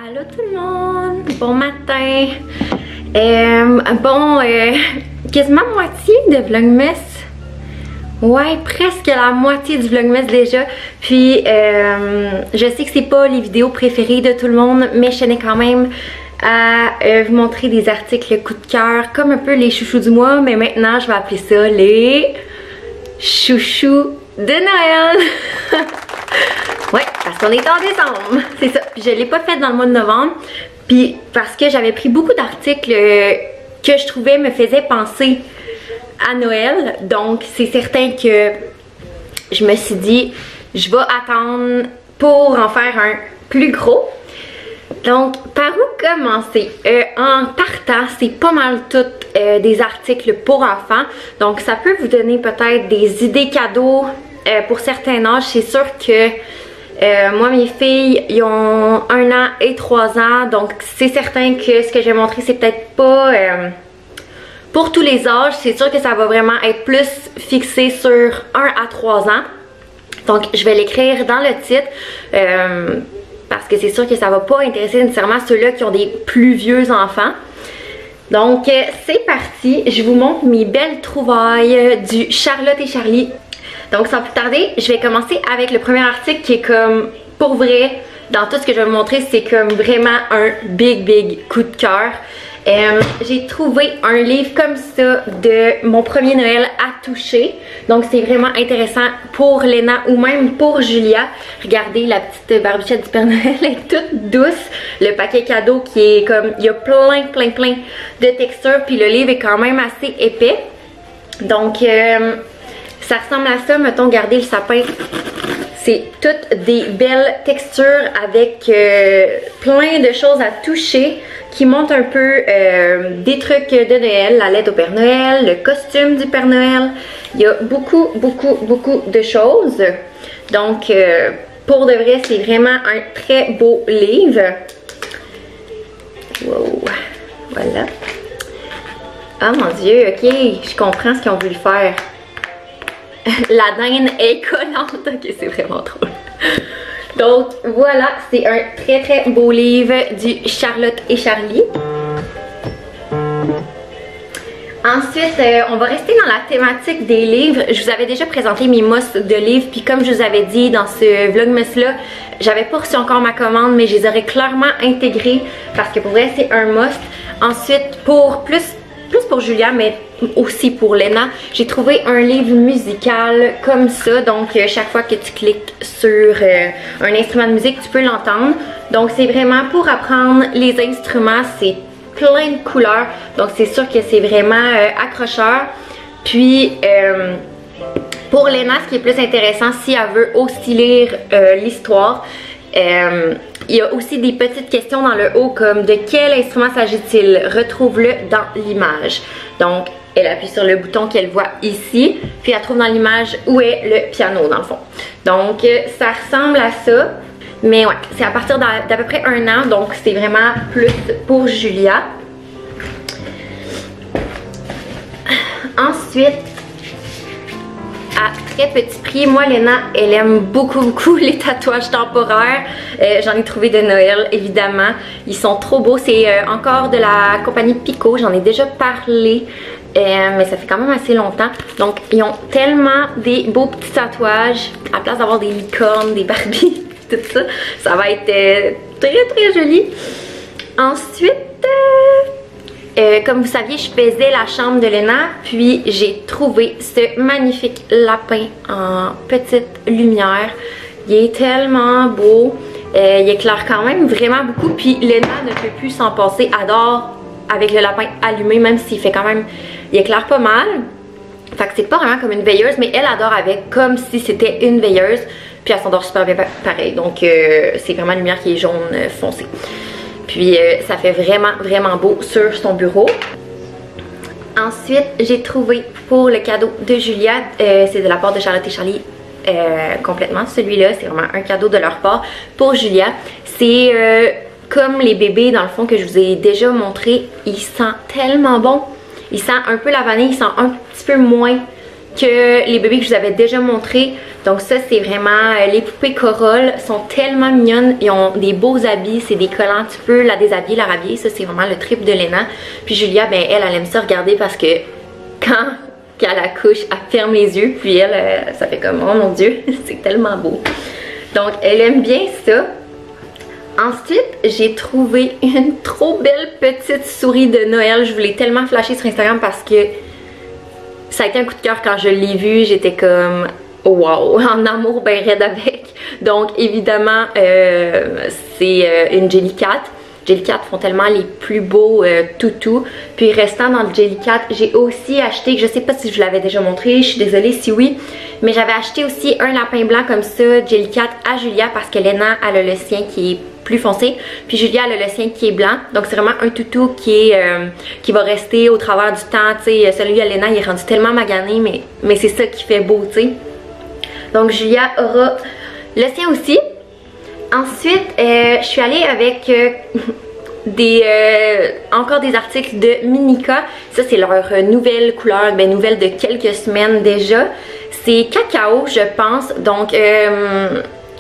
Allô tout le monde, bon matin. Quasiment moitié de Vlogmas. Ouais, presque la moitié du Vlogmas déjà. Puis je sais que c'est pas les vidéos préférées de tout le monde, mais je tenais quand même à vous montrer des articles coup de cœur, comme un peu les chouchous du mois, mais maintenant je vais appeler ça les chouchous de Noël. Ouais, parce qu'on est en décembre, c'est ça. Puis je l'ai pas fait dans le mois de novembre, puis parce que j'avais pris beaucoup d'articles que je trouvais me faisaient penser à Noël. Donc c'est certain que je me suis dit, je vais attendre pour en faire un plus gros. Donc par où commencer? En partant, c'est pas mal tout des articles pour enfants. Donc ça peut vous donner peut-être des idées cadeaux pour certains âges. C'est sûr que moi, mes filles, ils ont 1 an et 3 ans, donc c'est certain que ce que j'ai montré, c'est peut-être pas pour tous les âges. C'est sûr que ça va vraiment être plus fixé sur 1 à 3 ans. Donc, je vais l'écrire dans le titre, parce que c'est sûr que ça va pas intéresser nécessairement ceux-là qui ont des plus vieux enfants. Donc, c'est parti. Je vous montre mes belles trouvailles du Charlotte et Charlie. Donc sans plus tarder, je vais commencer avec le premier article qui est comme, pour vrai, dans tout ce que je vais vous montrer, c'est comme vraiment un big coup de cœur. J'ai trouvé un livre comme ça de mon premier Noël à toucher. Donc c'est vraiment intéressant pour Léna ou même pour Julia. Regardez, la petite barbichette du Père Noël est toute douce. Le paquet cadeau qui est comme, il y a plein de textures. Puis le livre est quand même assez épais. Donc ça ressemble à ça, mettons, regardez le sapin. C'est toutes des belles textures avec plein de choses à toucher qui montrent un peu des trucs de Noël, la lettre au Père Noël, le costume du Père Noël. Il y a beaucoup de choses. Donc, pour de vrai, c'est vraiment un très beau livre. Wow, voilà. Ah mon Dieu, ok, je comprends ce qu'ils ont voulu faire. La dinde est collante. Ok, c'est vraiment drôle. Donc voilà, c'est un très beau livre du Charlotte et Charlie. Ensuite, on va rester dans la thématique des livres. Je vous avais déjà présenté mes musts de livres, puis comme je vous avais dit dans ce vlogmas-là, j'avais pas reçu encore ma commande, mais je les aurais clairement intégrés parce que pour vrai, c'est un must. Ensuite, pour plus pour Julia, mais aussi pour Léna, j'ai trouvé un livre musical comme ça. Donc chaque fois que tu cliques sur un instrument de musique, tu peux l'entendre. Donc c'est vraiment pour apprendre les instruments. C'est plein de couleurs, donc c'est sûr que c'est vraiment accrocheur. Puis pour Léna, ce qui est plus intéressant, si elle veut aussi lire l'histoire, il y a aussi des petites questions dans le haut comme de quel instrument s'agit-il? Retrouve-le dans l'image. Donc elle appuie sur le bouton qu'elle voit ici, puis elle trouve dans l'image où est le piano dans le fond. Donc ça ressemble à ça, mais ouais, c'est à partir d'à peu près 1 an, donc c'est vraiment plus pour Julia. Ensuite, à très petit prix, moi Léna, elle aime beaucoup les tatouages temporaires. J'en ai trouvé de Noël évidemment, ils sont trop beaux. C'est encore de la compagnie Pico, j'en ai déjà parlé, mais ça fait quand même assez longtemps. Donc ils ont tellement des beaux petits tatouages, à la place d'avoir des licornes, des Barbies, tout ça, ça va être très joli. Ensuite, comme vous saviez, je faisais la chambre de Léna, puis j'ai trouvé ce magnifique lapin en petite lumière. Il est tellement beau, il éclaire quand même vraiment beaucoup, puis Léna ne peut plus s'en passer, adore avec le lapin allumé, même s'il fait quand même, il éclaire pas mal. Fait que c'est pas vraiment comme une veilleuse, mais elle adore avec, comme si c'était une veilleuse, puis elle s'endort super bien pareil. Donc c'est vraiment une lumière qui est jaune foncé. Puis ça fait vraiment beau sur son bureau. Ensuite, j'ai trouvé pour le cadeau de Julia, c'est de la part de Charlotte et Charlie complètement. Celui-là, c'est vraiment un cadeau de leur part pour Julia. C'est comme les bébés dans le fond que je vous ai déjà montré. Il sent tellement bon. Il sent un peu la vanille, il sent un petit peu moins que les bébés que je vous avais déjà montrés. Donc ça, c'est vraiment les poupées Corolle, sont tellement mignonnes. Ils ont des beaux habits, c'est des collants, tu peux la déshabiller, la rhabiller. Ça, c'est vraiment le trip de Léna. Puis Julia, ben elle aime ça regarder parce que quand elle accouche, elle ferme les yeux. Puis elle, ça fait comme, oh mon Dieu, c'est tellement beau. Donc elle aime bien ça. Ensuite, j'ai trouvé une trop belle petite souris de Noël. Je voulais tellement flasher sur Instagram parce que ça a été un coup de cœur quand je l'ai vue. J'étais comme wow, en amour ben raide avec. Donc évidemment, c'est une Jellycat. Jellycat font tellement les plus beaux toutous. Puis restant dans le Jellycat, j'ai aussi acheté, je sais pas si je vous l'avais déjà montré, je suis désolée si oui, mais j'avais acheté aussi un lapin blanc comme ça, Jellycat à Julia, parce que Léna, elle a le sien qui est plus foncé, puis Julia, elle a le sien qui est blanc. Donc c'est vraiment un toutou qui va rester au travers du temps, tu sais. Celui à Léna, il est rendu tellement magané, mais c'est ça qui fait beau, tu sais. Donc Julia aura le sien aussi. Ensuite, je suis allée avec encore des articles de Minica. Ça, c'est leur nouvelle couleur, ben nouvelle de quelques semaines déjà. C'est cacao, je pense. Donc,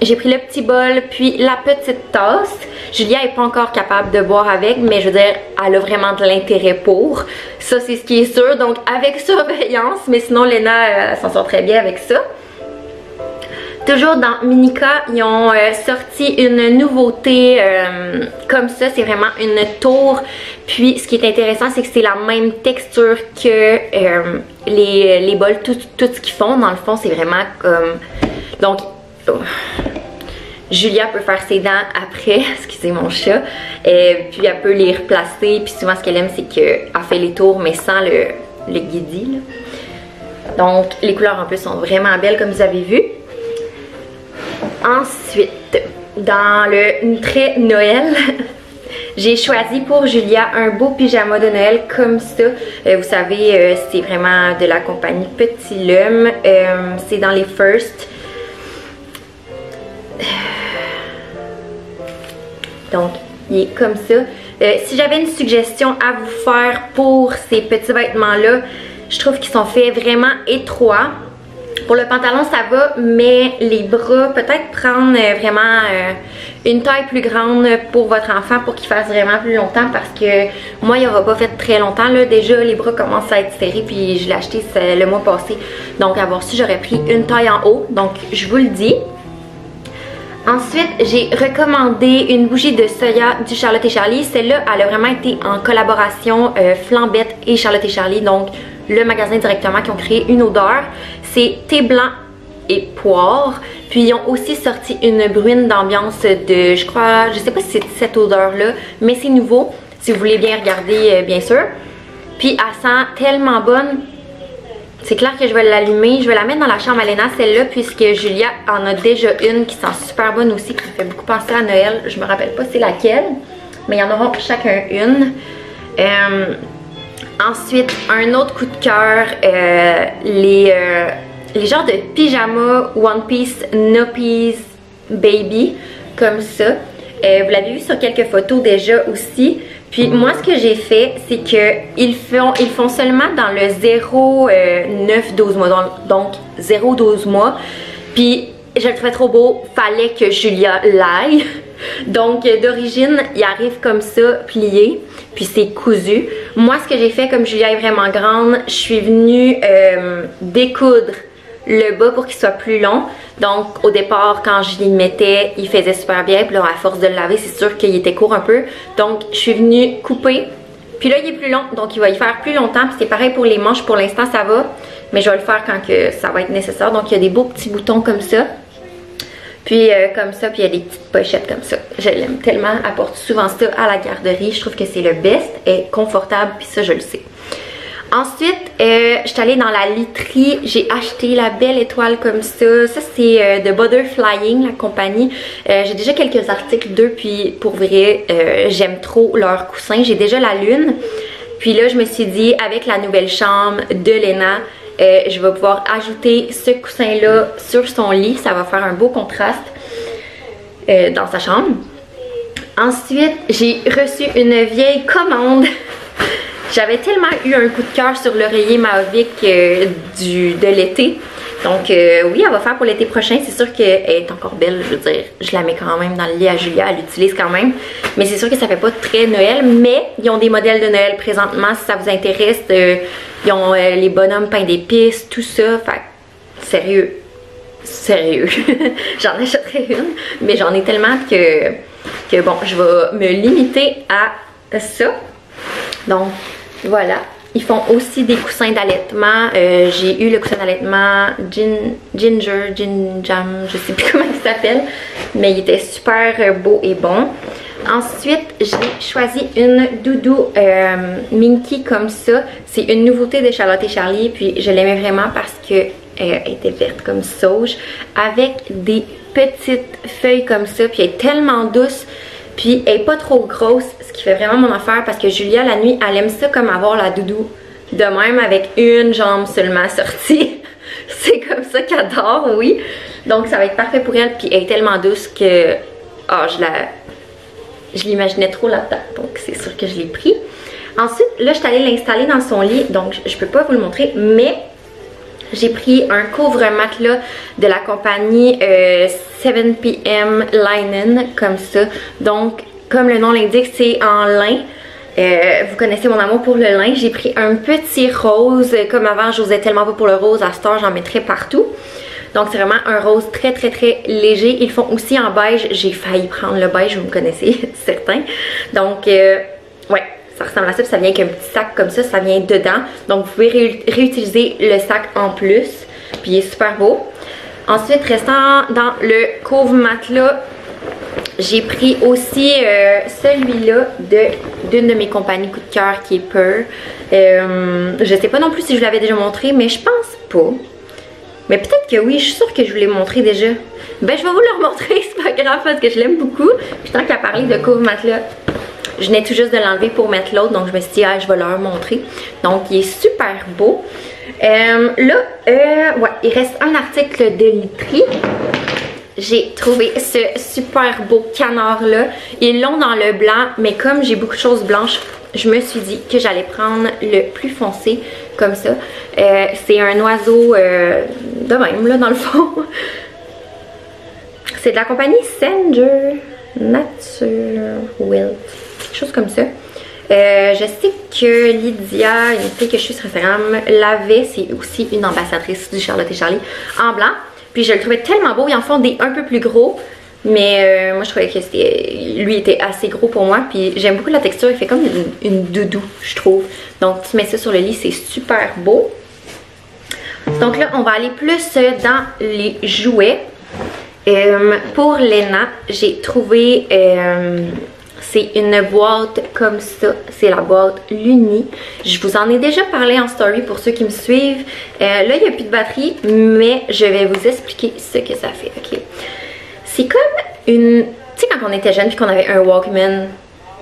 j'ai pris le petit bol, puis la petite tasse. Julia n'est pas encore capable de boire avec, mais je veux dire, elle a vraiment de l'intérêt pour. Ça, c'est ce qui est sûr. Donc, avec surveillance, mais sinon, Léna, elle s'en sort très bien avec ça. Toujours dans Minica, ils ont sorti une nouveauté comme ça, c'est vraiment une tour. Puis ce qui est intéressant, c'est que c'est la même texture que les bols, tout ce qu'ils font. Dans le fond, c'est vraiment comme... Donc, Julia peut faire ses dents après, excusez mon chat. Puis elle peut les replacer. Puis souvent, ce qu'elle aime, c'est qu'elle fait les tours, mais sans le guidi, là. Donc, les couleurs en plus sont vraiment belles, comme vous avez vu. Ensuite, dans le trait Noël, j'ai choisi pour Julia un beau pyjama de Noël comme ça. Vous savez, c'est vraiment de la compagnie Petit Lum. C'est dans les First. Donc, il est comme ça. Si j'avais une suggestion à vous faire pour ces petits vêtements-là, je trouve qu'ils sont faits vraiment étroits. Pour le pantalon, ça va, mais les bras, peut-être prendre vraiment une taille plus grande pour votre enfant pour qu'il fasse vraiment plus longtemps, parce que moi, il n'aura pas fait très longtemps. Là. Déjà, les bras commencent à être serrés, puis je l'ai acheté le mois passé. Donc, à voir si j'aurais pris une taille en haut. Donc, je vous le dis. Ensuite, j'ai recommandé une bougie de soya du Charlotte & Charlie. Celle-là, elle a vraiment été en collaboration Flambette et Charlotte & Charlie. Donc, le magasin directement qui ont créé une odeur. C'est thé blanc et poire. Puis ils ont aussi sorti une bruine d'ambiance de, je crois, je sais pas si c'est cette odeur-là, mais c'est nouveau. Si vous voulez bien regarder, bien sûr. Puis elle sent tellement bonne. C'est clair que je vais l'allumer. Je vais la mettre dans la chambre à Léna, celle-là, puisque Julia en a déjà une qui sent super bonne aussi, qui me fait beaucoup penser à Noël. Je me rappelle pas c'est laquelle, mais il y en aura chacun une. Ensuite, un autre coup de cœur, les genres de pyjamas One Piece Nuppies Baby, comme ça. Vous l'avez vu sur quelques photos déjà aussi. Puis moi, ce que j'ai fait, c'est qu'ils font seulement dans le 0, 9, 12 mois. Donc 0, 12 mois. Puis je le trouvais trop beau, fallait que Julia l'aille. Donc d'origine, il arrive comme ça, plié, puis c'est cousu. Moi, ce que j'ai fait, comme Julia est vraiment grande, je suis venue découdre le bas pour qu'il soit plus long. Donc au départ, quand je l'y mettais, il faisait super bien. Puis là, à force de le laver, c'est sûr qu'il était court un peu. Donc je suis venue couper. Puis là, il est plus long, donc il va y faire plus longtemps. Puis c'est pareil pour les manches, pour l'instant ça va. Mais je vais le faire quand que ça va être nécessaire. Donc il y a des beaux petits boutons comme ça. Puis comme ça, puis il y a des petites pochettes comme ça. Je l'aime tellement, apporte souvent ça à la garderie. Je trouve que c'est le best, est confortable, puis ça je le sais. Ensuite, je suis allée dans la literie, j'ai acheté la belle étoile comme ça. Ça c'est de Butterflying, la compagnie. J'ai déjà quelques articles d'eux, puis pour vrai, j'aime trop leurs coussins. J'ai déjà la lune. Puis là, je me suis dit, avec la nouvelle chambre de Léna, je vais pouvoir ajouter ce coussin-là sur son lit. Ça va faire un beau contraste dans sa chambre. Ensuite, j'ai reçu une vieille commande J'avais tellement eu un coup de cœur sur l'oreiller Mavic de l'été. Donc oui, elle va faire pour l'été prochain. C'est sûr qu'elle est encore belle, je veux dire. Je la mets quand même dans le lit à Julia, elle l'utilise quand même. Mais c'est sûr que ça fait pas très Noël. Mais ils ont des modèles de Noël présentement, si ça vous intéresse. Ils ont les bonhommes pain d'épices, tout ça. Fait sérieux. Sérieux. J'en achèterai une. Mais j'en ai tellement que bon, je vais me limiter à ça. Donc voilà. Ils font aussi des coussins d'allaitement. J'ai eu le coussin d'allaitement Ginger, Jam, je sais plus comment il s'appelle. Mais il était super beau et bon. Ensuite, j'ai choisi une doudou Minky comme ça. C'est une nouveauté de Charlotte et Charlie. Puis je l'aimais vraiment parce que elle était verte comme sauge. Avec des petites feuilles comme ça. Puis elle est tellement douce. Puis elle est pas trop grosse, ce qui fait vraiment mon affaire parce que Julia la nuit, elle aime ça comme avoir la doudou de même avec une jambe seulement sortie. C'est comme ça qu'elle adore, oui. Donc ça va être parfait pour elle. Puis elle est tellement douce que je l'imaginais trop là-dedans. Donc c'est sûr que je l'ai pris. Ensuite, là je suis allée l'installer dans son lit. Donc je peux pas vous le montrer, mais j'ai pris un couvre-matelas de la compagnie 7PM Linen, comme ça. Donc, comme le nom l'indique, c'est en lin. Vous connaissez mon amour pour le lin. J'ai pris un petit rose. Comme avant, je n'osais tellement pas pour le rose. À cette heure, j'en mettrais partout. Donc, c'est vraiment un rose très, très, très léger. Ils font aussi en beige. J'ai failli prendre le beige, vous me connaissez, certains. Donc, ouais. Ça ressemble à ça, puis ça vient avec un petit sac comme ça vient dedans. Donc vous pouvez réutiliser le sac en plus. Puis il est super beau. Ensuite, restant dans le couvre-matelas, j'ai pris aussi celui-là d'une de mes compagnies coup de cœur qui est Purr. Je sais pas non plus si je vous l'avais déjà montré, mais je pense pas. Mais peut-être que oui, je suis sûre que je vous l'ai montré déjà. Ben je vais vous le remontrer, c'est pas grave parce que je l'aime beaucoup. Puis tant qu'à parler de couvre-matelas, je venais tout juste de l'enlever pour mettre l'autre, donc je me suis dit, ah, je vais leur montrer. Donc, il est super beau. Ouais, il reste un article de literie. J'ai trouvé ce super beau canard-là. Ils l'ont dans le blanc, mais comme j'ai beaucoup de choses blanches, je me suis dit que j'allais prendre le plus foncé, comme ça. C'est un oiseau de même, là, dans le fond. C'est de la compagnie Sanger Nature Wild. Chose comme ça. Je sais que Lydia, une fille que je suis sur Instagram, l'avait. C'est aussi une ambassadrice du Charlotte et Charlie en blanc. Puis je le trouvais tellement beau. Ils en font des un peu plus gros. Mais moi je trouvais que lui était assez gros pour moi. Puis j'aime beaucoup la texture. Il fait comme une doudou, je trouve. Donc tu mets ça sur le lit, c'est super beau. Donc là, on va aller plus dans les jouets. Pour Lena, j'ai trouvé... c'est une boîte comme ça, c'est la boîte Luni. Je vous en ai déjà parlé en story pour ceux qui me suivent. Là, il n'y a plus de batterie, mais je vais vous expliquer ce que ça fait, ok? C'est comme une... Tu sais, quand on était jeune et qu'on avait un Walkman,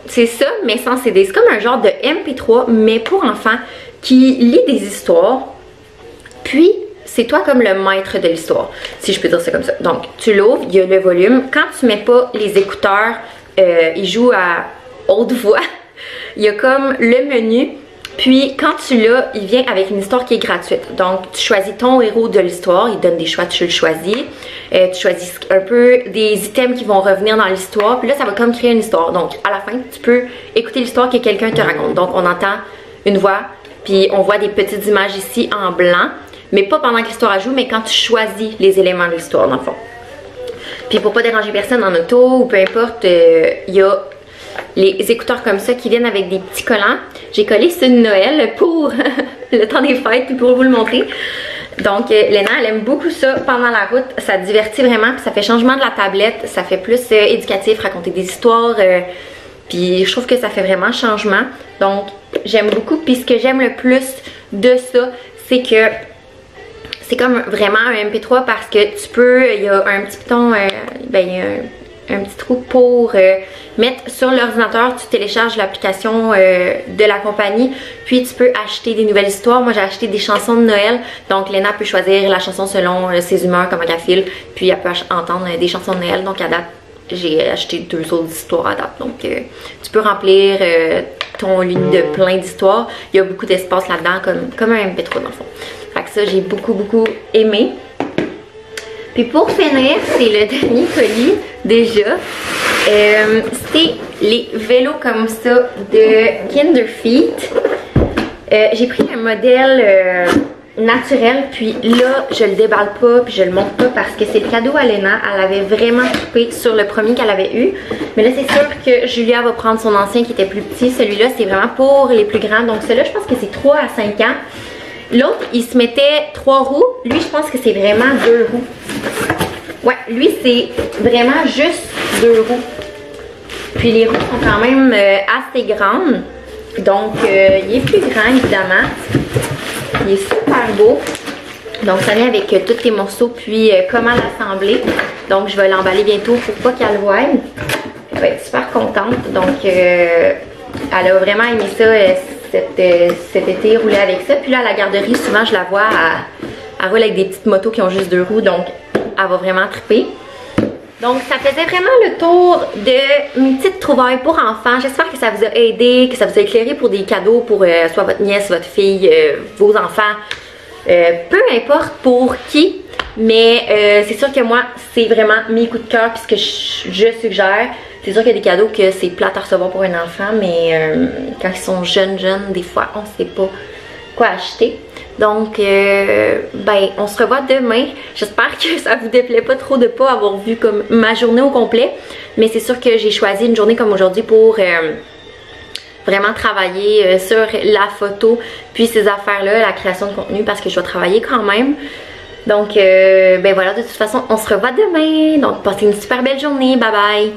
c'est ça, mais sans CD. C'est comme un genre de MP3, mais pour enfants, qui lit des histoires. Puis, c'est toi comme le maître de l'histoire, si je peux dire ça comme ça. Donc, tu l'ouvres, il y a le volume. Quand tu mets pas les écouteurs... il joue à haute voix. Il y a comme le menu. Puis quand tu l'as, il vient avec une histoire qui est gratuite. Donc tu choisis ton héros de l'histoire. Il te donne des choix, tu le choisis. Tu choisis un peu des items qui vont revenir dans l'histoire. Puis là, ça va comme créer une histoire. Donc à la fin, tu peux écouter l'histoire que quelqu'un te raconte. Donc on entend une voix. Puis on voit des petites images ici en blanc. Mais pas pendant que l'histoire joue, mais quand tu choisis les éléments de l'histoire dans le fond. Puis pour pas déranger personne en auto ou peu importe, il y a les écouteurs comme ça qui viennent avec des petits collants. J'ai collé ceux de Noël pour le temps des fêtes puis pour vous le montrer. Donc Lena, elle aime beaucoup ça pendant la route. Ça divertit vraiment, puis ça fait changement de la tablette. Ça fait plus éducatif, raconter des histoires. Puis je trouve que ça fait vraiment changement. Donc j'aime beaucoup. Puis ce que j'aime le plus de ça, c'est que c'est comme vraiment un MP3 parce que tu peux, il y a un petit bouton, ben il y a un petit trou pour mettre sur l'ordinateur. Tu télécharges l'application de la compagnie, puis tu peux acheter des nouvelles histoires. Moi j'ai acheté des chansons de Noël, donc Lena peut choisir la chanson selon ses humeurs, comment elle file, puis elle peut entendre des chansons de Noël. Donc à date, j'ai acheté 2 autres histoires à date, donc tu peux remplir carton luni de plein d'histoires. Il y a beaucoup d'espace là-dedans, comme un MP3 dans le fond. Fait que ça, j'ai beaucoup aimé. Puis pour finir, c'est le dernier colis déjà. C'était les vélos comme ça de Kinderfeet. J'ai pris un modèle naturel, puis là je le déballe pas puis je le montre pas parce que c'est le cadeau à Léna. Elle avait vraiment trippé sur le premier qu'elle avait eu, mais là c'est sûr que Julia va prendre son ancien qui était plus petit. Celui-là c'est vraiment pour les plus grands, donc celui-là je pense que c'est 3 à 5 ans. L'autre il se mettait 3 roues, lui je pense que c'est vraiment 2 roues. Ouais, lui c'est vraiment juste 2 roues, puis les roues sont quand même assez grandes, donc il est plus grand évidemment. Il est super beau. Donc ça vient avec tous les morceaux puis comment l'assembler. Donc je vais l'emballer bientôt pour pas qu'elle le voie. Elle va être super contente. Donc elle a vraiment aimé ça cet été, rouler avec ça. Puis là à la garderie souvent je la vois, elle roule avec des petites motos qui ont juste 2 roues. Donc elle va vraiment triper. Donc ça faisait vraiment le tour de mes petites trouvailles pour enfants. J'espère que ça vous a aidé, que ça vous a éclairé pour des cadeaux pour soit votre nièce, votre fille, vos enfants. Peu importe pour qui, mais c'est sûr que moi c'est vraiment mes coups de cœur puisque je suggère. C'est sûr qu'il y a des cadeaux que c'est plate à recevoir pour un enfant, mais quand ils sont jeunes, des fois on sait pas quoi acheter. Donc, ben, on se revoit demain. J'espère que ça vous déplaît pas trop de pas avoir vu comme ma journée au complet. Mais c'est sûr que j'ai choisi une journée comme aujourd'hui pour vraiment travailler sur la photo, puis ces affaires-là, la création de contenu, parce que je dois travailler quand même. Donc, ben voilà, de toute façon, on se revoit demain. Donc, passez une super belle journée. Bye bye!